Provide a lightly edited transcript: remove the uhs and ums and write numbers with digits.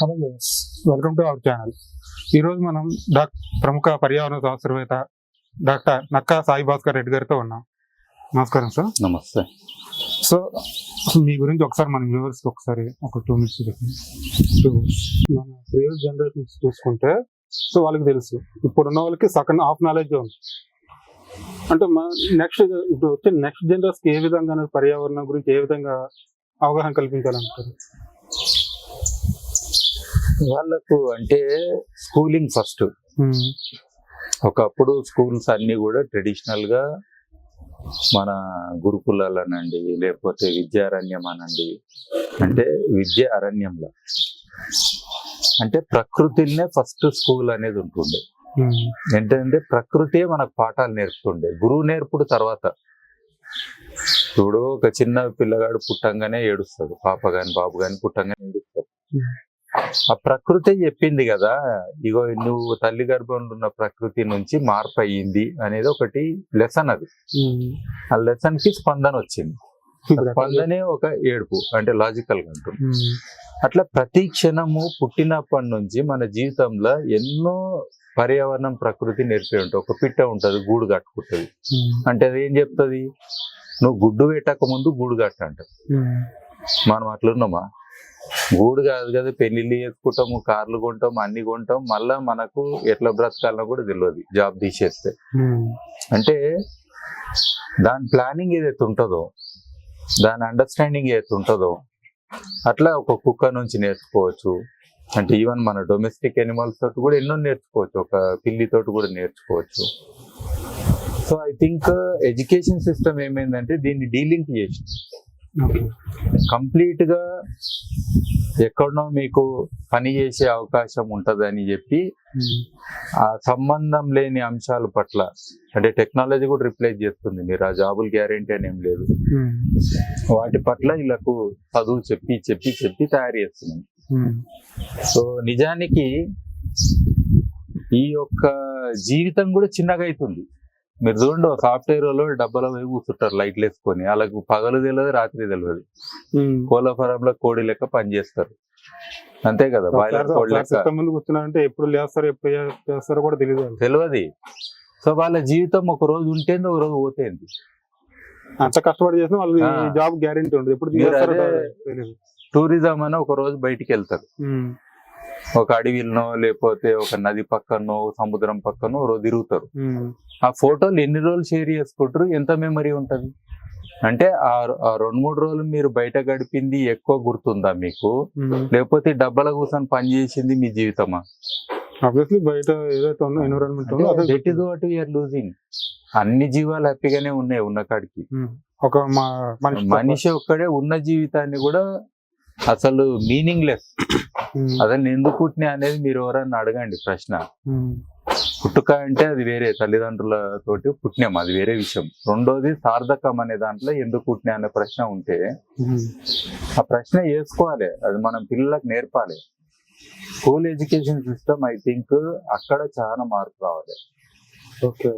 Hello viewers, welcome to our channel. ఈరోజు మనం ప్రముఖ పర్యావరణ శాస్త్రవేత్త డాక్టర్ నక్కా సాయి భాస్కర్ రెడ్డి గారితో ఉన్నాం. నమస్కారం సార్. నమస్తే. సో మీ గురించి ఒకసారి మన వ్యూవర్స్కి ఒకసారి ఒక 2 minutes చెప్పండి. మన ప్రీవియస్ జనరేషన్స్ చూసుకుంటే సో వాళ్ళకి తెలుసు, ఇప్పుడున్న వాళ్ళకి సగం హాఫ్ నాలెడ్జ్ ఉంది. అంటే ఇప్పుడు వచ్చే నెక్స్ట్ జనరేషన్కి ఏ విధంగా పర్యావరణం గురించి ఏ విధంగా అవగాహన కల్పించాలంటారు? వాళ్ళకు అంటే స్కూలింగ్ ఫస్ట్. ఒకప్పుడు స్కూల్స్ అన్ని కూడా ట్రెడిషనల్ గా మన గురుకులాలనండి, లేకపోతే విద్యారణ్యం అనండి, అంటే విద్య అరణ్యంలో అంటే ప్రకృతినే ఫస్ట్ స్కూల్ అనేది ఉంటుండే. ఏంటంటే ప్రకృతే మనకు పాఠాలు నేర్పుతుండే, గురువు నేర్పుడు తర్వాత. ఇప్పుడు ఒక చిన్న పిల్లగాడు పుట్టంగానే ఏడుస్తాడు, పాప గాని బాబు గాని పుట్టంగానే ఏడుస్తాడు. ఆ ప్రకృతి చెప్పింది కదా, ఇగో నువ్వు తల్లి గర్భంలో ఉన్న ప్రకృతి నుంచి మార్పు అయ్యింది అనేది ఒకటి లెసన్. అది ఆ లెసన్ కి స్పందన వచ్చింది. స్పందనే ఒక ఏడుపు, అంటే లాజికల్ గా ఉంటుంది. అట్లా ప్రతి క్షణము పుట్టినప్పటి నుంచి మన జీవితంలో ఎన్నో పర్యావరణం ప్రకృతి నేర్పి ఉంటుంది. ఒక పిట్ట ఉంటది, గూడు కట్టుకుంటది. అంటే అది ఏం చెప్తుంది, నువ్వు గుడ్డు పెట్టక ముందు గూడు కట్ట అంటది. మనం అట్లున్నామా? గూడు కాదు కదా, పెళ్లిళ్ళు చేసుకుంటాము, కార్లు కొంటాం, అన్ని కొంటాం, మళ్ళా మనకు ఎట్లా బ్రతకాలన్నా కూడా తెలియదు జాబ్ తీసేస్తే. అంటే దాని ప్లానింగ్ ఏదైతే ఉంటుందో, దాని అండర్స్టాండింగ్ ఏదైతే ఉంటుందో, అట్లా ఒక కుక్క నుంచి నేర్చుకోవచ్చు. అంటే ఈవెన్ మన డొమెస్టిక్ ఎనిమల్స్ తోటి కూడా ఎన్నో నేర్చుకోవచ్చు, ఒక పిల్లితోటి కూడా నేర్చుకోవచ్చు. So I think education system ఏమైందంటే దీన్ని డీలింక్ చేసి కంప్లీట్ గా ఎక్కడనో మీకు పని చేసే అవకాశం ఉంటదని చెప్పి ఆ సంబంధం లేని అంశాల పట్ల, అంటే టెక్నాలజీ కూడా రిప్లేస్ చేస్తుంది, మీరు ఆ జాబులు గ్యారెంటీ అని ఏం లేదు, వాటి పట్ల వీళ్ళకు చదువు చెప్పి చెప్పి చెప్పి తయారు చేస్తున్నాం. సో నిజానికి ఈ యొక్క జీవితం కూడా చిన్నగా అవుతుంది. మీరు చూడండి, ఒక సాఫ్ట్వేర్ వాళ్ళు డబ్బాలో పోయి కూర్చుంటారు లైట్లు వేసుకొని, వాళ్ళకు పగలు తెలియదు, రాత్రి తెలియదు. కోళ్ళ ఫారంలో కోడి లెక్క పని చేస్తారు, అంతే కదా. బాయిలర్ కోడి లెక్క కూర్చున్నారంటే ఎప్పుడు లేస్తారు, ఎప్పుడు చేస్తారో కూడా తెలియదు. సో వాళ్ళ జీవితం ఒక రోజు ఉంటేంది, ఒక రోజు పోతేంది. అంత కష్టపడి చేసిన వాళ్ళు జాబ్ గ్యారెంటీ ఉంటుంది, ఎప్పుడు. టూరిజం అని ఒక రోజు బయటికి వెళ్తారు, ఒక అడవిలో లేకపోతే ఒక నది పక్కనో సముద్రం పక్కనో రోజు తిరుగుతారు. ఆ ఫోటోలు ఎన్ని రోజులు షేర్ చేసుకుంటారు, ఎంత మెమరీ ఉంటది. అంటే ఆ 2-3 రోజులు మీరు బయట గడిపింది ఎక్కువ గుర్తుందా మీకు, లేకపోతే డబ్బాల కూర్చొని పని చేసింది మీ జీవితమా? బయట ఏదైతే ఎన్విరాన్మెంట్ లూజింగ్. అన్ని జీవాలు హ్యాపీగానే ఉన్నాయి ఉన్న కాడికి, ఒక మనిషి ఒక్కడే ఉన్న జీవితాన్ని కూడా అసలు మీనింగ్ లెస్. అసలు ఎందుకు పుట్టినా అనేది మీరు ఎవరన్నా అడగండి ప్రశ్న. పుట్టుక అంటే అది వేరే, తల్లిదండ్రుల తోటి పుట్టినాం, అది వేరే విషయం. రెండోది సార్థకం అనే దాంట్లో ఎందుకు పుట్టినా అనే ప్రశ్న ఉంటే ఆ ప్రశ్న వేసుకోవాలి, అది మనం పిల్లలకు నేర్పాలి. School education system I think అక్కడ చాలా మార్పు రావాలి. ఓకే.